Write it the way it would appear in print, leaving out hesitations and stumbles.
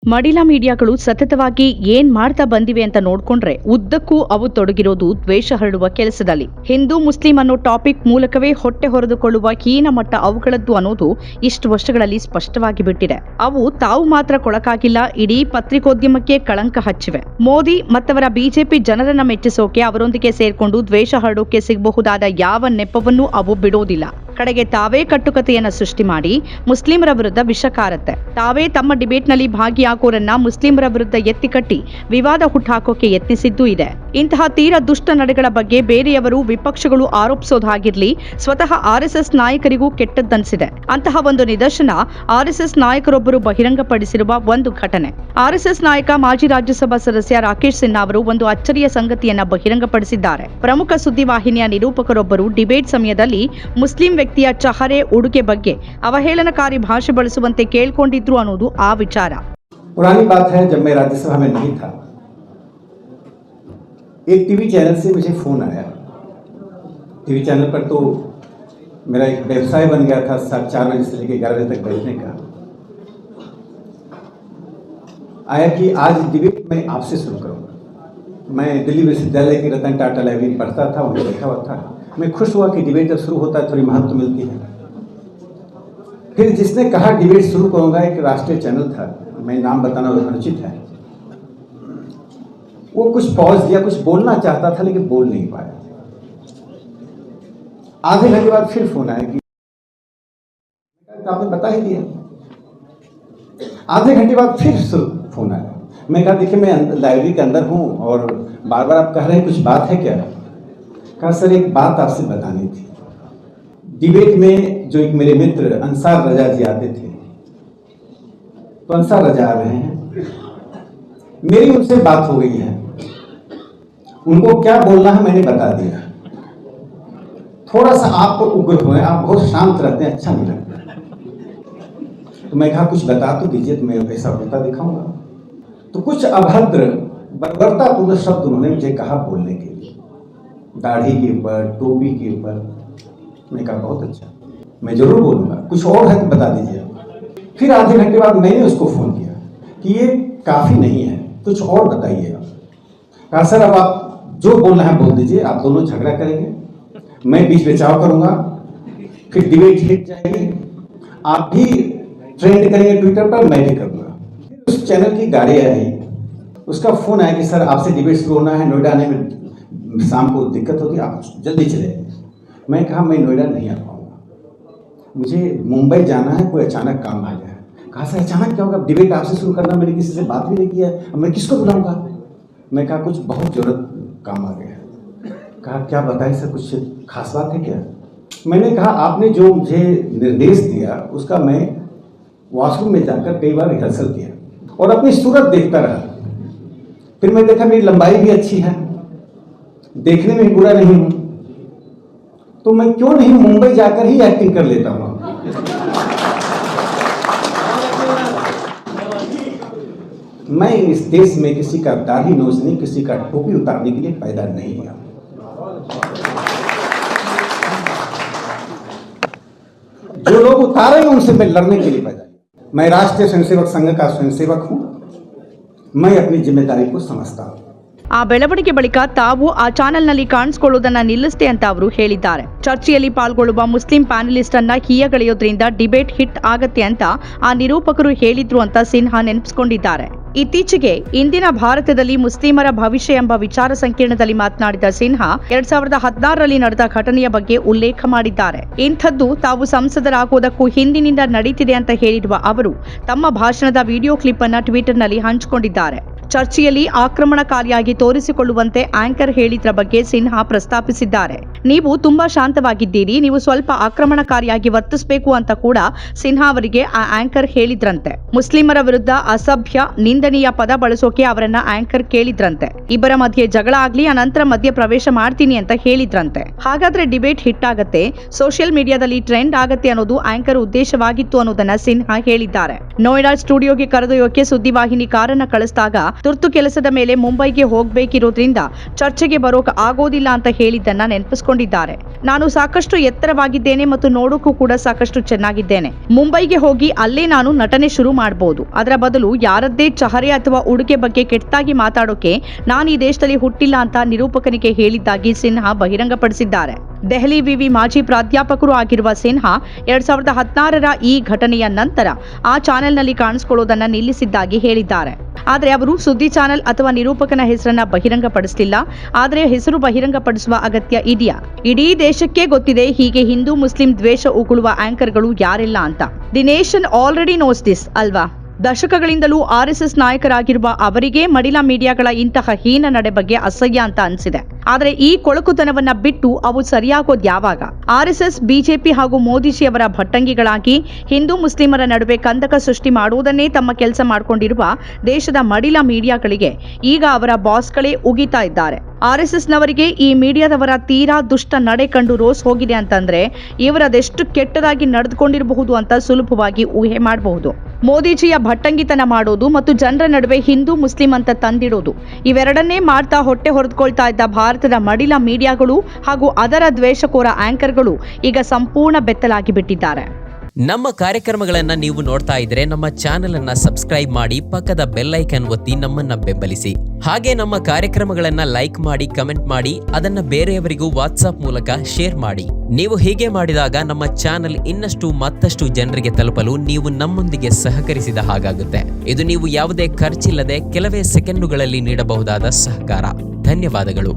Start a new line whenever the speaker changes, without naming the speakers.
ಮಡಿಲ ಮೀಡಿಯಾಗಳು ಸತತವಾಗಿ ಏನ್ ಮಾಡ್ತಾ ಬಂದಿವೆ ಅಂತ ನೋಡ್ಕೊಂಡ್ರೆ ಉದ್ದಕ್ಕೂ ಅವು ತೊಡಗಿರೋದು ದ್ವೇಷ ಹರಡುವ ಕೆಲಸದಲ್ಲಿ. ಹಿಂದೂ ಮುಸ್ಲಿಂ ಅನ್ನೋ ಟಾಪಿಕ್ ಮೂಲಕವೇ ಹೊಟ್ಟೆ ಹೊರೆದುಕೊಳ್ಳುವ ಹೀನ ಮಟ್ಟ ಅವುಗಳದ್ದು ಅನ್ನೋದು ಇಷ್ಟು ವರ್ಷಗಳಲ್ಲಿ ಸ್ಪಷ್ಟವಾಗಿ ಬಿಟ್ಟಿದೆ. ಅವು ತಾವು ಮಾತ್ರ ಕೊಳಕಾಗಿಲ್ಲ, ಇಡೀ ಪತ್ರಿಕೋದ್ಯಮಕ್ಕೆ ಕಳಂಕ ಹಚ್ಚಿವೆ. ಮೋದಿ ಮತ್ತವರ ಬಿಜೆಪಿ ಜನರನ್ನ ಮೆಚ್ಚಿಸೋಕೆ ಅವರೊಂದಿಗೆ ಸೇರ್ಕೊಂಡು ದ್ವೇಷ ಹರಡೋಕೆ ಸಿಗಬಹುದಾದ ಯಾವ ನೆಪವನ್ನೂ ಅವು ಬಿಡೋದಿಲ್ಲ. ಕಡೆಗೆ ತಾವೇ ಕಟ್ಟುಕತೆಯನ್ನ ಸೃಷ್ಟಿ ಮಾಡಿ ಮುಸ್ಲಿಮರ ವಿರುದ್ಧ ವಿಷ ಕಾರತ್ತೆ. ತಾವೇ ತಮ್ಮ ಡಿಬೇಟ್ನಲ್ಲಿ ಭಾಗಿಯಾಗೋರನ್ನ ಮುಸ್ಲಿಮರ ವಿರುದ್ಧ ಎತ್ತಿಕಟ್ಟಿ ವಿವಾದ ಹುಟ್ಟಾಕೋಕೆ ಯತ್ನಿಸಿದ್ದೂ ಇದೆ. ಇಂತಹ ತೀರ ದುಷ್ಟ ನಡೆಗಳ ಬಗ್ಗೆ ಬೇರೆಯವರು ವಿಪಕ್ಷಗಳು ಆರೋಪಿಸೋದಾಗಿರ್ಲಿ, ಸ್ವತಃ ಆರ್ಎಸ್ಎಸ್ ನಾಯಕರಿಗೂ ಕೆಟ್ಟದ್ದನ್ಸಿದೆ. ಅಂತಹ ಒಂದು ನಿದರ್ಶನ ಆರ್ಎಸ್ಎಸ್ ನಾಯಕರೊಬ್ಬರು ಬಹಿರಂಗಪಡಿಸಿರುವ ಒಂದು ಘಟನೆ. ಆರ್ಎಸ್ಎಸ್ ನಾಯಕ ಮಾಜಿ ರಾಜ್ಯಸಭಾ ಸದಸ್ಯ ರಾಕೇಶ್ ಸಿನ್ಹಾ ಅವರು ಒಂದು ಅಚ್ಚರಿಯ ಸಂಗತಿಯನ್ನ ಬಹಿರಂಗಪಡಿಸಿದ್ದಾರೆ. ಪ್ರಮುಖ ಸುದ್ದಿವಾಹಿನಿಯ ನಿರೂಪಕರೊಬ್ಬರು ಡಿಬೇಟ್ ಸಮಯದಲ್ಲಿ ಮುಸ್ಲಿಂ ವ್ಯಕ್ತಿಯ ಚಹರೆ ಉಡುಗೆ ಬಗ್ಗೆ ಅವಹೇಳನಕಾರಿ ಭಾಷೆ ಬಳಸುವಂತೆ ಕೇಳ್ಕೊಂಡಿದ್ರು ಅನ್ನೋದು ಆ ವಿಚಾರ.
पुरानी बात है, जब मैं राज्यसभा में नहीं था, एक टीवी चैनल से मुझे फोन आया. टीवी चैनल पर तो मेरा एक व्यवसाय बन गया था 4 बजे से लेकर 11 बजे तक बैठने का. आया कि आज डिबेट मैं आपसे शुरू करूंगा. मैं दिल्ली विश्वविद्यालय के रतन टाटा लाइब्रेरी पढ़ता था, वहीं बैठा हुआ था. मैं खुश हुआ कि डिबेट जब शुरू होता है थोड़ी महत्व मिलती है. फिर जिसने कहा डिबेट शुरू करूंगा, एक राष्ट्रीय चैनल था, मैं नाम बताना अनुचित है, वो कुछ पॉज दिया, कुछ बोलना चाहता था लेकिन बोल नहीं पाया. आधे घंटे बाद फिर फोन आया कि आपने बता ही दिया. आधे घंटे बाद फिर फोन आया. मैं कहा देखिए, मैं लाइब्रेरी के अंदर हूँ और बार बार आप कह रहे हैं कुछ बात है क्या. कहा सर, एक बात आपसे बतानी थी. डिबेट में जो एक मेरे मित्र अंसार रजा जी आते थे, तो अंसार रजा आ रहे हैं, मेरी उनसे बात हो गई है, उनको क्या बोलना है मैंने बता दिया. थोड़ा सा आप उग्र हुए, आप बहुत शांत रहते हैं, अच्छा नहीं लगता. तो मैं कहा कुछ बता तो दीजिए, तो मैं वैसा होता दिखाऊंगा. तो कुछ अभद्र बर्बरतापूर्ण शब्द उन्होंने मुझे कहा बोलने के लिए, दाढ़ी के ऊपर, टोपी के ऊपर. मैं कहा बहुत अच्छा, मैं जरूर बोलूँगा, कुछ और है तो बता दीजिए. फिर आधे घंटे बाद मैंने उसको फ़ोन किया कि ये काफ़ी नहीं है, कुछ और बताइए. कहा सर, अब आप जो बोलना है बोल दीजिए, आप दोनों झगड़ा करेंगे, मैं बीच बचाव करूँगा, फिर डिबेट हिट जाएगी, आप भी ट्रेंड करेंगे ट्विटर पर, मैं भी करूँगा. उस चैनल की गाड़ी आई, उसका फ़ोन आया कि सर आपसे डिबेट शुरू होना है, नोएडा आने में शाम को दिक्कत होगी, आप जल्दी चले. मैं कहा मैं नोएडा नहीं आ पाऊँगा, मुझे मुंबई जाना है, कोई अचानक काम आ गया. कहा सर अचानक क्या होगा, डिबेट आपसे शुरू करना, मैंने किसी से बात भी नहीं किया है, अब मैं किसको बुलाऊंगा. मैं कहा कुछ बहुत ज़रूरत काम आ गया. कहा क्या बताएं सर, कुछ खास बात है क्या. मैंने कहा आपने जो मुझे निर्देश दिया उसका मैं वॉशरूम में जाकर कई बार रिहर्सल किया और अपनी सूरत देखता रहा. फिर मैं देखा मेरी लंबाई भी अच्छी है, देखने में बुरा नहीं हूँ, तो मैं क्यों नहीं मुंबई जाकर ही एक्टिंग कर लेता हूँ. मैं इस देश में किसी का दाढ़ी नोचने, किसी का टोपी उतारने के लिए पैदा नहीं हुआ. जो लोग उतारेंगे उनसे मैं लड़ने के लिए पैदा. मैं राष्ट्रीय स्वयंसेवक संघ का स्वयंसेवक हूँ, मैं अपनी जिम्मेदारी को समझता हूँ.
ಆ ಬೆಳವಣಿಗೆ ಬಳಿಕ ತಾವು ಆ ಚಾನೆಲ್ನಲ್ಲಿ ಕಾಣಿಸಿಕೊಳ್ಳುವುದನ್ನ ನಿಲ್ಲಿಸಿದೆ ಅಂತ ಅವರು ಹೇಳಿದ್ದಾರೆ. ಚರ್ಚೆಯಲ್ಲಿ ಪಾಲ್ಗೊಳ್ಳುವ ಮುಸ್ಲಿಂ ಪ್ಯಾನಲಿಸ್ಟ್ ಅನ್ನ ಹೀಯಗಳೆಯೋದ್ರಿಂದ ಡಿಬೇಟ್ ಹಿಟ್ ಆಗತ್ತೆ ಅಂತ ಆ ನಿರೂಪಕರು ಹೇಳಿದ್ರು ಅಂತ ಸಿನ್ಹಾ ನೆನಪಿಸಿಕೊಂಡಿದ್ದಾರೆ. ಇತ್ತೀಚೆಗೆ ಇಂದಿನ ಭಾರತದಲ್ಲಿ ಮುಸ್ಲಿಮರ ಭವಿಷ್ಯ ಎಂಬ ವಿಚಾರ ಸಂಕಿರಣದಲ್ಲಿ ಮಾತನಾಡಿದ ಸಿನ್ಹಾ 2016ರಲ್ಲಿ ನಡೆದ ಘಟನೆಯ ಬಗ್ಗೆ ಉಲ್ಲೇಖ ಮಾಡಿದ್ದಾರೆ. ಇಂಥದ್ದು ತಾವು ಸಂಸದರಾಗುವುದಕ್ಕೂ ಹಿಂದಿನಿಂದ ನಡೀತಿದೆ ಅಂತ ಹೇಳಿರುವ ಅವರು ತಮ್ಮ ಭಾಷಣದ ವಿಡಿಯೋ ಕ್ಲಿಪ್ ಅನ್ನ ಟ್ವಿಟರ್ನಲ್ಲಿ ಹಂಚಿಕೊಂಡಿದ್ದಾರೆ. ಚರ್ಚೆಯಲ್ಲಿ ಆಕ್ರಮಣಕಾರಿಯಾಗಿ ತೋರಿಸಿಕೊಳ್ಳುವಂತೆ ಆಂಕರ್ ಹೇಳಿದ್ರ ಬಗ್ಗೆ ಸಿನ್ಹಾ ಪ್ರಸ್ತಾಪಿಸಿದ್ದಾರೆ. ನೀವು ತುಂಬಾ ಶಾಂತವಾಗಿದ್ದೀರಿ, ನೀವು ಸ್ವಲ್ಪ ಆಕ್ರಮಣಕಾರಿಯಾಗಿ ವರ್ತಿಸಬೇಕು ಅಂತ ಕೂಡ ಸಿನ್ಹಾ ಅವರಿಗೆ ಆ ಆಂಕರ್ ಹೇಳಿದ್ರಂತೆ. ಮುಸ್ಲಿಮರ ವಿರುದ್ಧ ಅಸಭ್ಯ ನಿಂದನೀಯ ಪದ ಬಳಸೋಕೆ ಅವರನ್ನ ಆಂಕರ್ ಕೇಳಿದ್ರಂತೆ. ಇಬ್ಬರ ಮಧ್ಯೆ ಜಗಳ ಆಗ್ಲಿ, ಅನಂತರ ಮಧ್ಯ ಪ್ರವೇಶ ಮಾಡ್ತೀನಿ ಅಂತ ಹೇಳಿದ್ರಂತೆ. ಹಾಗಾದ್ರೆ ಡಿಬೇಟ್ ಹಿಟ್ ಆಗತ್ತೆ, ಸೋಷಿಯಲ್ ಮೀಡಿಯಾದಲ್ಲಿ ಟ್ರೆಂಡ್ ಆಗತ್ತೆ ಅನ್ನೋದು ಆಂಕರ್ ಉದ್ದೇಶವಾಗಿತ್ತು ಅನ್ನೋದನ್ನ ಸಿನ್ಹಾ ಹೇಳಿದ್ದಾರೆ. ನೋಯ್ಡಾ ಸ್ಟುಡಿಯೋಗೆ ಕರೆದೊಯ್ಯೋಕೆ ಸುದ್ದಿವಾಹಿನಿ ಕಾರನ್ನ ಕಳಿಸಿದಾಗ ತುರ್ತು ಕೆಲಸದ ಮೇಲೆ ಮುಂಬೈಗೆ ಹೋಗ್ಬೇಕಿರೋದ್ರಿಂದ ಚರ್ಚೆಗೆ ಬರೋಕ್ ಆಗೋದಿಲ್ಲ ಅಂತ ಹೇಳಿದ್ದನ್ನ ನೆನಪಿಸ್ಕೊಂಡಿದ್ದಾರೆ. ನಾನು ಸಾಕಷ್ಟು ಎತ್ತರವಾಗಿದ್ದೇನೆ ಮತ್ತು ನೋಡೋಕ್ಕೂ ಕೂಡ ಸಾಕಷ್ಟು ಚೆನ್ನಾಗಿದ್ದೇನೆ. ಮುಂಬೈಗೆ ಹೋಗಿ ಅಲ್ಲೇ ನಾನು ನಟನೆ ಶುರು ಮಾಡಬಹುದು. ಅದರ ಬದಲು ಯಾರದ್ದೇ ಚಹರೆ ಅಥವಾ ಉಡುಗೆ ಬಗ್ಗೆ ಕೆಟ್ಟದಾಗಿ ಮಾತಾಡೋಕೆ ನಾನು ಈ ದೇಶದಲ್ಲಿ ಹುಟ್ಟಿಲ್ಲ ಅಂತ ನಿರೂಪಕನಿಗೆ ಹೇಳಿದ್ದಾಗಿ ಸಿನ್ಹಾ ಬಹಿರಂಗಪಡಿಸಿದ್ದಾರೆ. ದೆಹಲಿ ವಿವಿ ಮಾಜಿ ಪ್ರಾಧ್ಯಾಪಕರು ಆಗಿರುವ ಸಿನ್ಹಾ 2016ರ ಈ ಘಟನೆಯ ನಂತರ ಆ ಚಾನೆಲ್ನಲ್ಲಿ ಕಾಣಿಸಿಕೊಳ್ಳೋದನ್ನ ನಿಲ್ಲಿಸಿದ್ದಾಗಿ ಹೇಳಿದ್ದಾರೆ. ಆದರೆ ಅವರು ಸುದ್ದಿ ಚಾನೆಲ್ ಅಥವಾ ನಿರೂಪಕನ ಹೆಸರನ್ನ ಬಹಿರಂಗಪಡಿಸಲಿಲ್ಲ. ಆದರೆ ಹೆಸರು ಬಹಿರಂಗಪಡಿಸುವ ಅಗತ್ಯ ಇದೆಯಾ? ಇಡೀ ದೇಶಕ್ಕೆ ಗೊತ್ತಿದೆ ಹೀಗೆ ಹಿಂದೂ ಮುಸ್ಲಿಂ ದ್ವೇಷ ಉಗುಳುವ ಆಂಕರ್ಗಳು ಯಾರೆಲ್ಲ ಅಂತ. The nation already knows this ಅಲ್ವಾ? ದಶಕಗಳಿಂದಲೂ ಆರ್ಎಸ್ಎಸ್ ನಾಯಕರಾಗಿರುವ ಅವರಿಗೆ ಮಡಿಲ ಮೀಡಿಯಾಗಳ ಇಂತಹ ಹೀನ ನಡೆ ಬಗ್ಗೆ ಅಸಹ್ಯ ಅಂತ ಅನಿಸಿದೆ. ಆದರೆ ಈ ಕೊಳಕುತನವನ್ನ ಬಿಟ್ಟು ಅವು ಸರಿಯಾಗೋದು ಯಾವಾಗ? ಆರ್ಎಸ್ಎಸ್, ಬಿಜೆಪಿ ಹಾಗೂ ಮೋದಿಜಿಯವರ ಭಟ್ಟಂಗಿಗಳಾಗಿ ಹಿಂದೂ ಮುಸ್ಲಿಮರ ನಡುವೆ ಕಂದಕ ಸೃಷ್ಟಿ ಮಾಡುವುದನ್ನೇ ತಮ್ಮ ಕೆಲಸ ಮಾಡಿಕೊಂಡಿರುವ ದೇಶದ ಮಡಿಲ ಮೀಡಿಯಾಗಳಿಗೆ ಈಗ ಅವರ ಬಾಸ್ಗಳೇ ಉಗಿತಾ ಇದ್ದಾರೆ. ಆರ್ಎಸ್ಎಸ್ನವರಿಗೆ ಈ ಮೀಡಿಯಾದವರ ತೀರಾ ದುಷ್ಟ ನಡೆ ಕಂಡು ರೋಸ್ ಹೋಗಿದೆ ಅಂತಂದ್ರೆ ಇವರದೆಷ್ಟು ಕೆಟ್ಟದಾಗಿ ನಡೆದುಕೊಂಡಿರಬಹುದು ಅಂತ ಸುಲಭವಾಗಿ ಊಹೆ ಮಾಡಬಹುದು. ಮೋದಿಜಿಯ ಭಟ್ಟಂಗಿತನ ಮಾಡೋದು ಮತ್ತು ಜನರ ನಡುವೆ ಹಿಂದೂ ಮುಸ್ಲಿಂ ಅಂತ ತಂದಿಡೋದು, ಇವೆರಡನ್ನೇ ಮಾಡ್ತಾ ಹೊಟ್ಟೆ ಹೊರೆದುಕೊಳ್ತಾ ಇದ್ದ ಭಾರತದ ಮಡಿಲ ಮೀಡಿಯಾಗಳು ಹಾಗೂ ಅದರ ದ್ವೇಷಕೋರ ಆಂಕರ್ಗಳು ಈಗ ಸಂಪೂರ್ಣ ಬೆತ್ತಲಾಗಿ ಬಿಟ್ಟಿದ್ದಾರೆ.
ನಮ್ಮ ಕಾರ್ಯಕ್ರಮಗಳನ್ನು ನೀವು ನೋಡ್ತಾ ಇದ್ರೆ ನಮ್ಮ ಚಾನೆಲ್ ಅನ್ನ ಸಬ್ಸ್ಕ್ರೈಬ್ ಮಾಡಿ, ಪಕ್ಕದ ಬೆಲ್ ಐಕನ್ ಒತ್ತಿ ನಮ್ಮನ್ನ ಬೆಂಬಲಿಸಿ. ಹಾಗೆ ನಮ್ಮ ಕಾರ್ಯಕ್ರಮಗಳನ್ನ ಲೈಕ್ ಮಾಡಿ, ಕಮೆಂಟ್ ಮಾಡಿ, ಅದನ್ನ ಬೇರೆಯವರಿಗೂ ವಾಟ್ಸ್ಆಪ್ ಮೂಲಕ ಶೇರ್ ಮಾಡಿ. ನೀವು ಹೀಗೆ ಮಾಡಿದಾಗ ನಮ್ಮ ಚಾನೆಲ್ ಇನ್ನಷ್ಟು ಮತ್ತಷ್ಟು ಜನರಿಗೆ ತಲುಪಲು ನೀವು ನಮ್ಮೊಂದಿಗೆ ಸಹಕರಿಸಿದ ಹಾಗಾಗುತ್ತೆ. ಇದು ನೀವು ಯಾವುದೇ ಖರ್ಚಿಲ್ಲದೆ ಕೆಲವೇ ಸೆಕೆಂಡುಗಳಲ್ಲಿ ನೀಡಬಹುದಾದ ಸಹಕಾರ. ಧನ್ಯವಾದಗಳು.